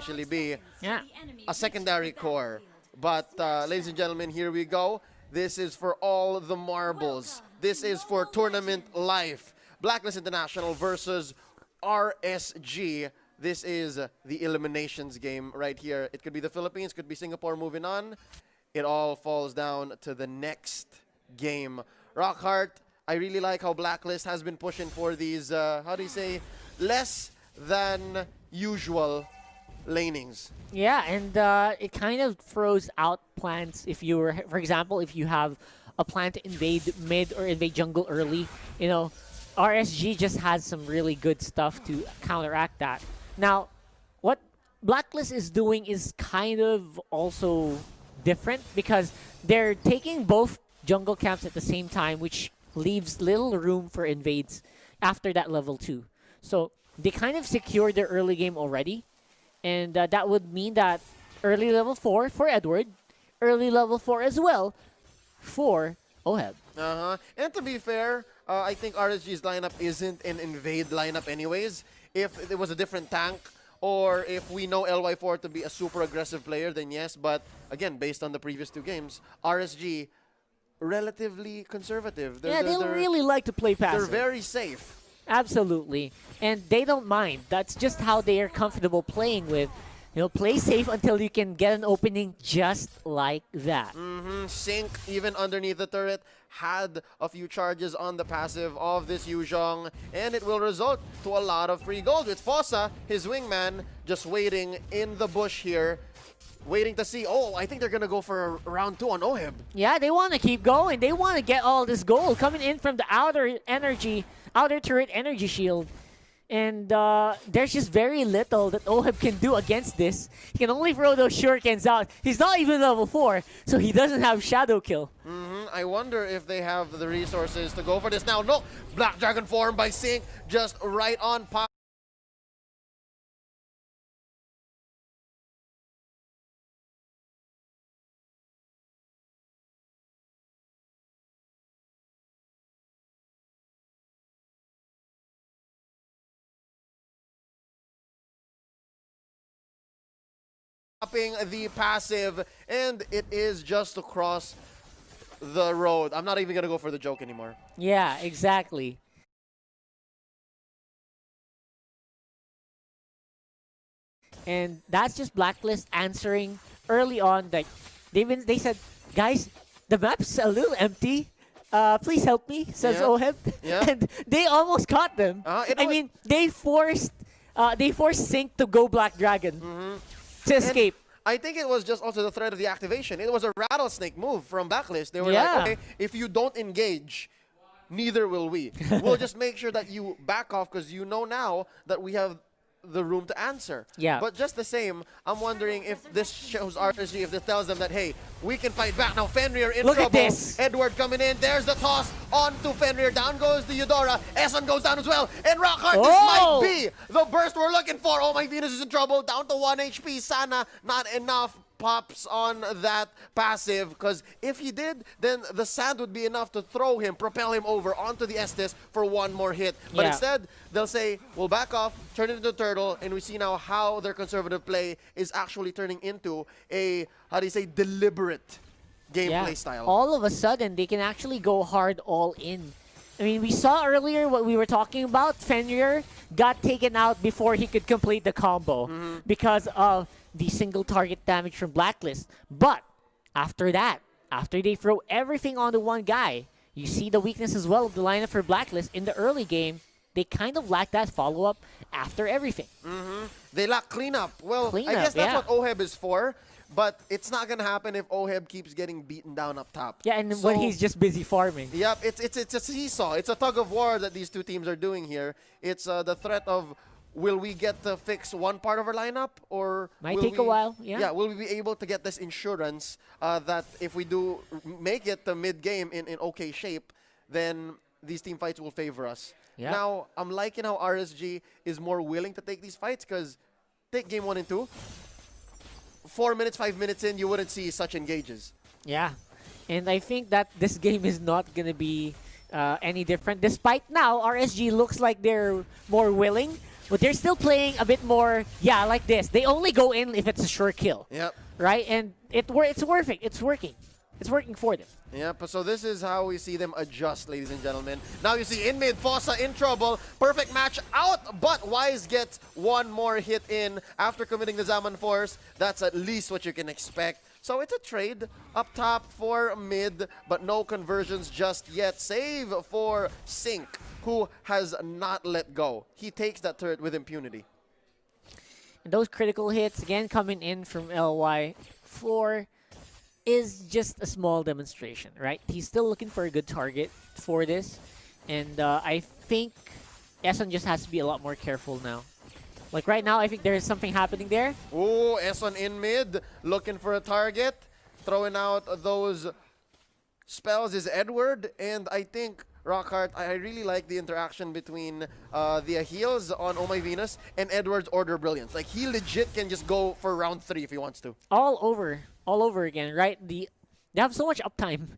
actually be Yeah. a secondary core. But ladies and gentlemen, here we go. This is for all the marbles. This is for tournament life. Blacklist International versus RSG. This is the eliminations game right here. It could be the Philippines, could be Singapore moving on. It all falls down to the next game. Rockhart, I really like how Blacklist has been pushing for these, how do you say, less than usual lanings. Yeah, and it kind of throws out plans if you were, for example, if you have a plan to invade mid or invade jungle early, you know, RSG just has some really good stuff to counteract that. Now, what Blacklist is doing is kind of also different because they're taking both jungle camps at the same time, which leaves little room for invades after that level 2. So they kind of secured their early game already, and that would mean that early level 4 for Edward, early level 4 as well for Oheb. And to be fair, I think RSG's lineup isn't an invade lineup anyways. If it was a different tank, or if we know LY4 to be a super aggressive player, then yes. But again, based on the previous 2 games, RSG relatively conservative. Yeah, they don't really like to play passive. They're very safe. Absolutely. And they don't mind. That's just how they are comfortable playing with. You know, play safe until you can get an opening just like that. Sync, even underneath the turret, had a few charges on the passive of this Yuzhong, and it will result to a lot of free gold with Fossa, his wingman, just waiting in the bush here, waiting to see, oh, I think they're going to go for a round 2 on Oheb. Yeah, they want to keep going. They want to get all this gold coming in from the outer turret energy shield. And there's just very little that Oheb can do against this. He can only throw those shurikens out. He's not even level 4, so he doesn't have Shadow Kill. I wonder if they have the resources to go for this now. No, Black Dragon form by Sync, just right on pop. The passive, and it is just across the road. I'm not even gonna go for the joke anymore. Yeah, exactly. And that's just Blacklist answering early on. Like they said, guys, the map's a little empty. Please help me, says Oheb. Yeah. And they almost caught them. I mean, they forced Sync to go Black Dragon. To escape. And I think it was just also the threat of the activation. It was a rattlesnake move from Blacklist. They were like, okay, if you don't engage, neither will we. We'll just make sure that you back off because you know now that we have the room to answer. Yeah. But just the same, I'm wondering if this shows RSG, if this tells them that, hey, we can fight back. Now Fenrir in Look trouble. at this. Edward coming in. There's the toss onto Fenrir. Down goes the Eudora. Eson goes down as well. And Rockhart, this might be the burst we're looking for. Oh, my Venus is in trouble. Down to 1 HP. Sana, not enough pops on that passive, because if he did, then the sand would be enough to throw him, propel him over onto the Estes for one more hit. But instead, they'll say, we'll back off, turn it into a turtle, and we see now how their conservative play is actually turning into a, how do you say, deliberate gameplay style. All of a sudden, they can actually go hard all in. I mean, we saw earlier what we were talking about. Fenrir got taken out before he could complete the combo because of the single target damage from Blacklist. But after that, after they throw everything onto one guy, you see the weakness as well of the lineup for Blacklist. In the early game, they kind of lack that follow-up after everything. They lack cleanup. Well, I guess that's what Oheb is for. But it's not going to happen if Oheb keeps getting beaten down up top. Yeah, and when he's just busy farming. Yep, it's a seesaw. It's a tug of war that these two teams are doing here. It's the threat of, will we get to fix one part of our lineup? Or might take a while, Yeah, will we be able to get this insurance that if we do make it to mid-game in okay shape, then these team fights will favor us. Yeah. Now, I'm liking how RSG is more willing to take these fights, because take game 1 and 2. 4 minutes, 5 minutes in, you wouldn't see such engages. Yeah, and I think that this game is not going to be any different. Despite now, RSG looks like they're more willing, but they're still playing a bit more, yeah, like this. They only go in if it's a sure kill. Yep. Right? And it's working. It's working. It's working for them. Yep, so this is how we see them adjust, ladies and gentlemen. Now you see in mid, Fossa in trouble. Perfect match out, but Wise gets one more hit in after committing the Zaman Force. That's at least what you can expect. So it's a trade up top for mid, but no conversions just yet. Save for Sync, who has not let go. He takes that turret with impunity. And those critical hits, again, coming in from LY4 is just a small demonstration, right? He's still looking for a good target for this. And I think Eson just has to be a lot more careful now. Like right now, I think there is something happening there. Ooh, Eson in mid, looking for a target. Throwing out those spells is Edward. And I think, Rockhart, I really like the interaction between the heals on Oh My Venus and Edward's Order Brilliance. Like, he legit can just go for round 3 if he wants to. All over again, right? They have so much uptime.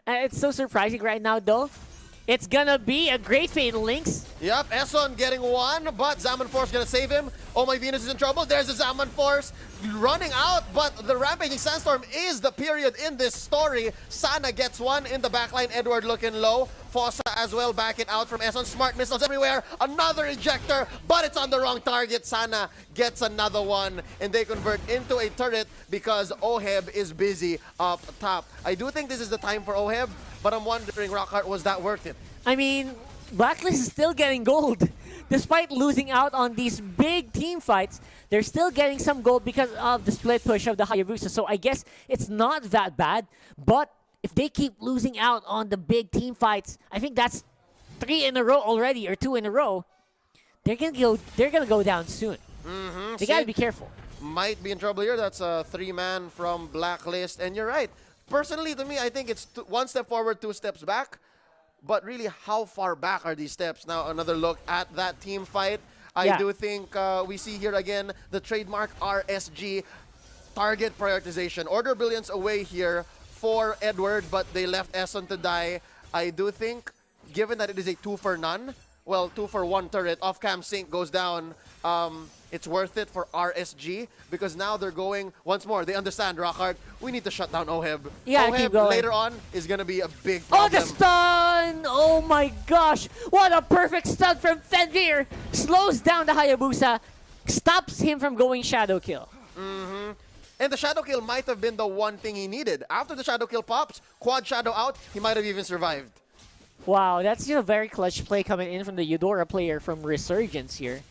It's so surprising right now, though. It's gonna be a great Fatal Links. Yep, Eson getting one, but Zaman Force gonna save him. Oh My Venus is in trouble. There's the Zaman Force running out, but the Rampaging Sandstorm is the period in this story. Sana gets one in the backline. Edward looking low. Fossa as well backing out from Eson. Smart missiles everywhere. Another ejector, but it's on the wrong target. Sana gets another one, and they convert into a turret because Oheb is busy up top. I do think this is the time for Oheb, but I'm wondering, Rockhart, was that worth it? I mean, Blacklist is still getting gold. Despite losing out on these big team fights, they're still getting some gold because of the split push of the Hayabusa. So I guess it's not that bad. But if they keep losing out on the big team fights, I think that's 3 in a row already, or 2 in a row. They're gonna go down soon. They gotta be careful. Might be in trouble here. That's a 3-man from Blacklist, and you're right. Personally, to me, I think it's 1 step forward, 2 steps back. But really, how far back are these steps? Now, another look at that team fight. I do think we see here again the trademark RSG target prioritization. Order Brilliance away here for Edward, but they left Eson to die. I do think, given that it is a 2 for none, well, 2 for 1 turret, off-cam Sync goes down. It's worth it for RSG because now they're going once more. They understand, Rockhart, we need to shut down Oheb. Yeah, Oheb keep going. later on is going to be a big Oh, problem. the stun! Oh my gosh! What a perfect stun from Fenrir! Slows down the Hayabusa, stops him from going Shadow Kill. And the Shadow Kill might have been the one thing he needed. After the Shadow Kill pops, quad Shadow out, he might have even survived. Wow, that's a very clutch play coming in from the Eudora player from Resurgence here.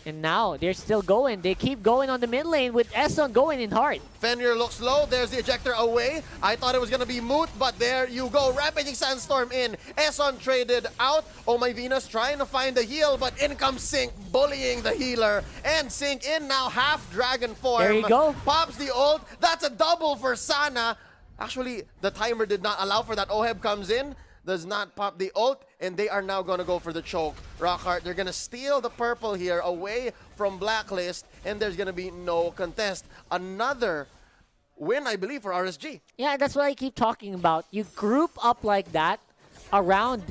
And now, they're still going. They keep going on the mid lane with Eson going in hard. Fenrir looks low. There's the ejector away. I thought it was going to be moot, but there you go. Rampaging Sandstorm in. Eson traded out. Oh My Venus trying to find the heal, but in comes Sync, bullying the healer. And Sync in now, half dragon form. There you go. Pops the ult. That's a double for Sana. Actually, the timer did not allow for that. Oheb comes in, does not pop the ult, and they are now going to go for the choke. Rockhart, they're going to steal the purple here away from Blacklist, and there's going to be no contest. Another win, I believe, for RSG. Yeah, that's what I keep talking about. You group up like that around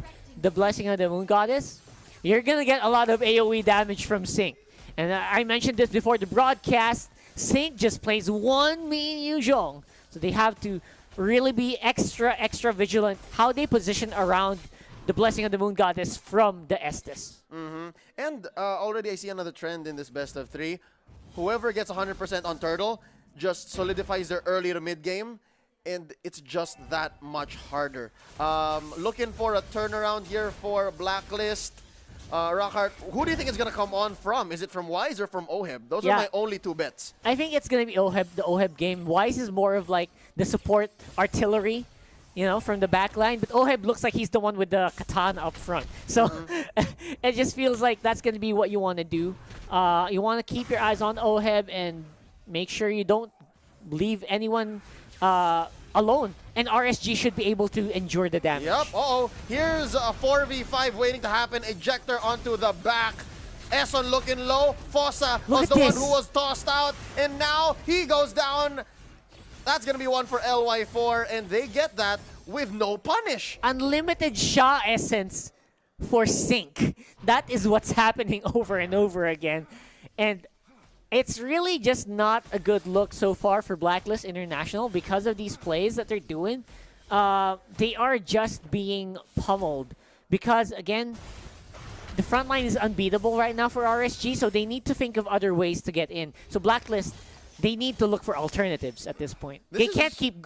the Blessing of the Moon Goddess, you're going to get a lot of AoE damage from Sync. And I mentioned this before the broadcast, Sync just plays one main Yuzhong. So they have to really be extra vigilant how they position around the Blessing of the Moon Goddess from the Estes. And already I see another trend in this best of 3. Whoever gets 100% on Turtle just solidifies their early to mid game, and it's just that much harder. Looking for a turnaround here for Blacklist. Rockhart, who do you think is going to come on from? Is it from Wise or from Oheb? Those are my only 2 bets. I think it's going to be Oheb, the Oheb game. Wise is more of like the support artillery, you know, from the back line. But Oheb looks like he's the one with the katana up front. So it just feels like that's going to be what you want to do. You want to keep your eyes on Oheb and make sure you don't leave anyone alone. And RSG should be able to endure the damage. Yep, here's a 4v5 waiting to happen. Ejector onto the back. Eson looking low. Fossa was the one who was tossed out. And now he goes down. That's going to be one for LY4. And they get that with no punish. Unlimited Sha essence for sync. That is what's happening over and over again. And it's really just not a good look so far for Blacklist International because of these plays that they're doing. They are just being pummeled because, again, the front line is unbeatable right now for RSG, so they need to think of other ways to get in. So Blacklist, they need to look for alternatives at this point. They can't keep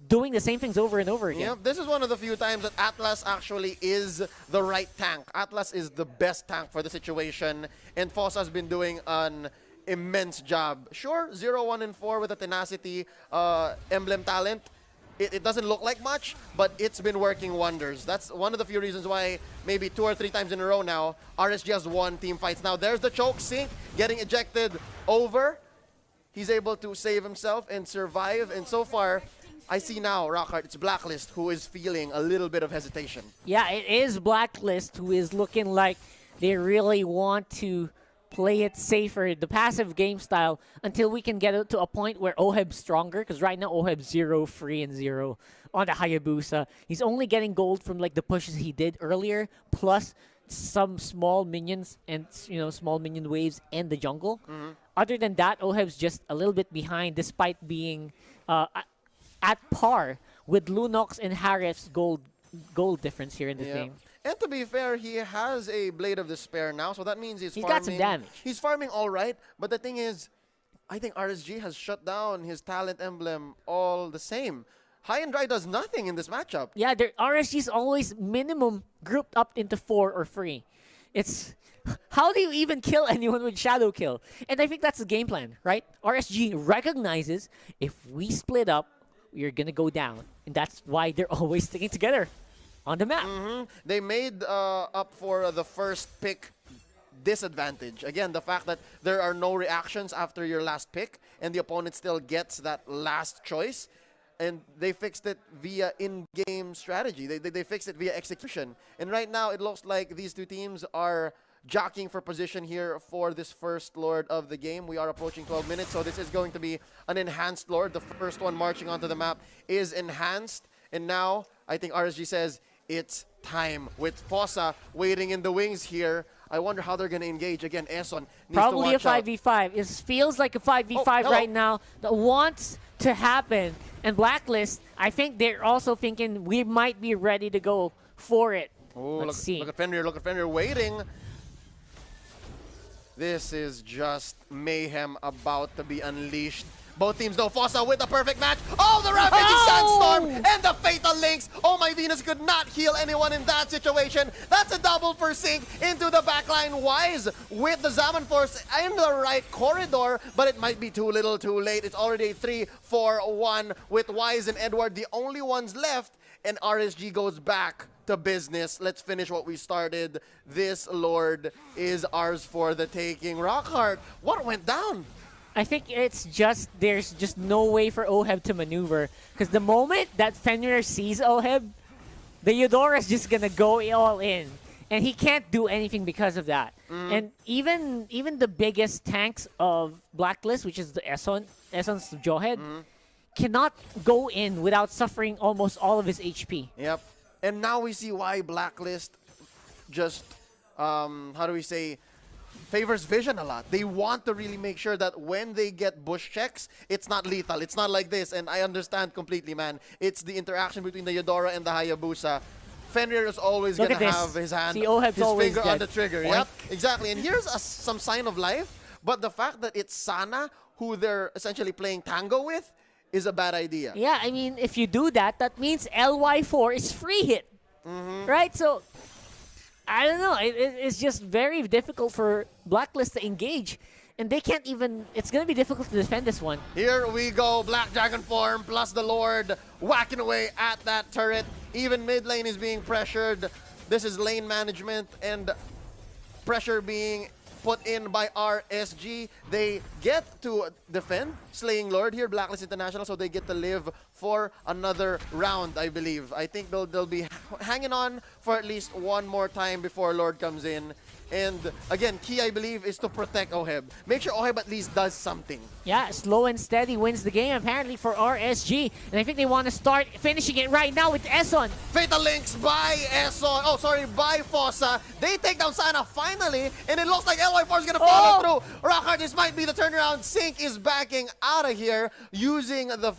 doing the same things over and over again. Yeah, this is one of the few times that Atlas actually is the right tank. Atlas is the best tank for the situation, and Fossa has been doing an immense job. Sure, 0-1-4 with a tenacity emblem talent. It doesn't look like much, but it's been working wonders. That's one of the few reasons why maybe 2 or 3 times in a row now, RSG has won team fights. Now there's the choke, Sync getting ejected over. He's able to save himself and survive. And so far, I see now, Rockhart, it's Blacklist who is feeling a little bit of hesitation. Yeah, it is Blacklist who is looking like they really want to play it safer, the passive game style, until we can get it to a point where Oheb's stronger, because right now Oheb's 0, free, and 0 on the Hayabusa. He's only getting gold from like the pushes he did earlier, plus some small minions and small minion waves and the jungle. Other than that, Oheb's just a little bit behind, despite being at par with Lunox and Harif's gold difference here in the game. And to be fair, he has a Blade of Despair now, so that means he's farming. Got some damage. He's farming all right, but the thing is, I think RSG has shut down his talent emblem all the same. High and Dry does nothing in this matchup. Yeah, RSG is always minimum grouped up into 4 or 3. It's how do you even kill anyone with Shadow Kill? And I think that's the game plan, right? RSG recognizes if we split up, we're gonna go down, and that's why they're always sticking together on the map. They made up for the first pick disadvantage. Again, the fact that there are no reactions after your last pick and the opponent still gets that last choice. And they fixed it via in-game strategy. They fixed it via execution. And right now, it looks like these two teams are jockeying for position here for this first Lord of the game. We are approaching 12 minutes, so this is going to be an enhanced Lord. The first one marching onto the map is enhanced. And now, I think RSG says, it's time. With Fossa waiting in the wings here, I wonder how they're going to engage. Again, Eson needs Probably to watch a 5v5. It feels like a 5v5 right now that wants to happen. And Blacklist, I think they're also thinking we might be ready to go for it. Let's see. Look at Fenrir waiting. This is just mayhem about to be unleashed. Both teams know Fossa with the perfect match. Oh, the Rampaging Sandstorm and the Fatal Links. Oh, my Venus could not heal anyone in that situation. That's a double for Sync into the backline. Wise with the Zaman Force in the right corridor, but it might be too little too late. It's already 3-4-1 with Wise and Edward, the only ones left, and RSG goes back to business. Let's finish what we started. This Lord is ours for the taking. Rockhart, what went down? I think it's just, there's just no way for Oheb to maneuver. Because the moment that Fenrir sees Oheb, the Eudora is just going to go all in. And he can't do anything because of that. And even the biggest tanks of Blacklist, which is the Esson's Jawhead, cannot go in without suffering almost all of his HP. Yep. And now we see why Blacklist just, how do we say, favors vision a lot. They want to really make sure that when they get bush checks, it's not lethal. It's not like this, and I understand completely, man. It's the interaction between the Eudora and the Hayabusa. Fenrir is always going to have his hand, his finger on the trigger. Yep, exactly. And here's some sign of life, but the fact that it's Sana, who they're essentially playing tango with, is a bad idea. Yeah, I mean, if you do that, that means LY4 is free hit, right? So I don't know. It's just very difficult for Blacklist to engage. And they can't even... It's going to be difficult to defend this one. Here we go. Black Dragon form plus the Lord whacking away at that turret. Even mid lane is being pressured. This is lane management and pressure being put in by RSG. They get to defend Slaying Lord here, Blacklist International, so they get to live for another round, I believe. I think they'll be hanging on for at least one more time before Lord comes in. And again, key I believe is to protect Oheb. Make sure Oheb at least does something. Yeah, slow and steady wins the game apparently for RSG. And I think they want to start finishing it right now with XINNN. Fatal links by Eson. Oh, sorry, by Fossa. They take down Sana finally, and it looks like LY4 is gonna follow through. Rockhart, this might be the turnaround. Sync is backing out of here using the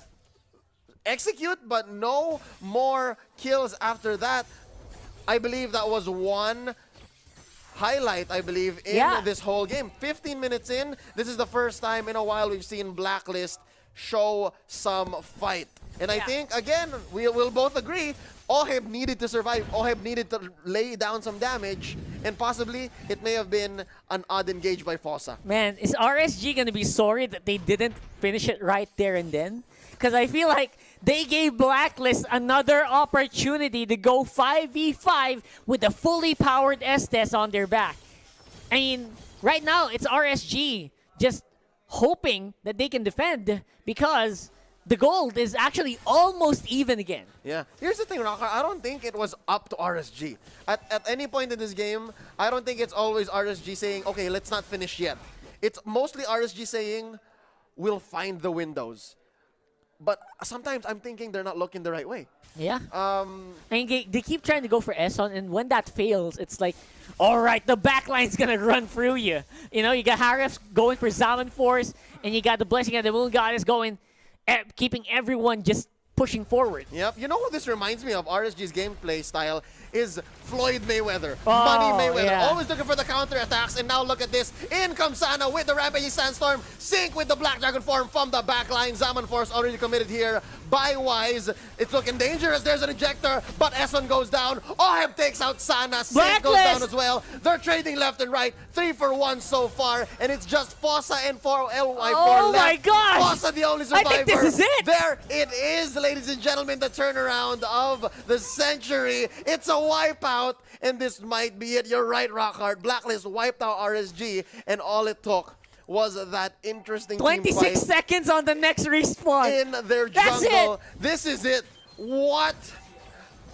execute, but no more kills after that. I believe that was one highlight, I believe, in this whole game. 15 minutes in, this is the first time in a while we've seen Blacklist show some fight. And I think, again, we'll both agree, Oheb needed to survive. Oheb needed to lay down some damage, and possibly it may have been an odd engage by Fossa. Man, is RSG going to be sorry that they didn't finish it right there and then? Because I feel like they gave Blacklist another opportunity to go 5v5 with a fully powered Estes on their back. I mean, right now, it's RSG just hoping that they can defend because the gold is actually almost even again. Yeah. Here's the thing, Rocker. I don't think it was up to RSG. At any point in this game, I don't think it's always RSG saying, okay, let's not finish yet. It's mostly RSG saying, we'll find the windows. But sometimes I'm thinking they're not looking the right way. Yeah. I mean, they keep trying to go for Eson, and when that fails, it's like, all right, the backline's going to run through you. You know, you got Haref going for Zaman Force, and you got the Blessing and the Moon Goddess going, keeping everyone just pushing forward. Yep. You know what this reminds me of? RSG's gameplay style is Floyd Mayweather. Oh, Money Mayweather. yeah. Always looking for the counter attacks. And now look at this. In comes Sana with the Rampaging Sandstorm. Sync with the Black Dragon form from the backline. Zaman Force already committed here by Wise. It's looking dangerous. There's an ejector, but Eson goes down. Oheb takes out Sana. Sync goes down as well. They're trading left and right. 3 for 1 so far. And it's just Fossa and LY4 left. Oh my gosh! Fossa the only survivor. I think this is it. There it is, ladies and gentlemen, the turnaround of the century. It's a wipeout, and this might be it. You're right, Rockhart. Blacklist wiped out RSG, and all it took was that interesting 26 seconds on the next respawn. In their That's jungle. it. This is it. What?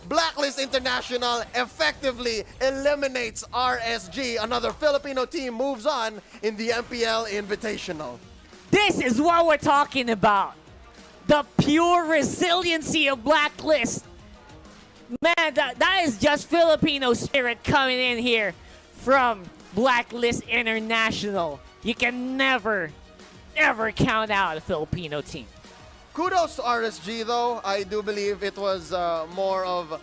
Blacklist International effectively eliminates RSG. Another Filipino team moves on in the MPL Invitational. This is what we're talking about. The pure resiliency of Blacklist. Man, that is just Filipino spirit coming in here from Blacklist International. You can never, ever count out a Filipino team. Kudos to RSG, though. I do believe it was more of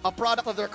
a product of their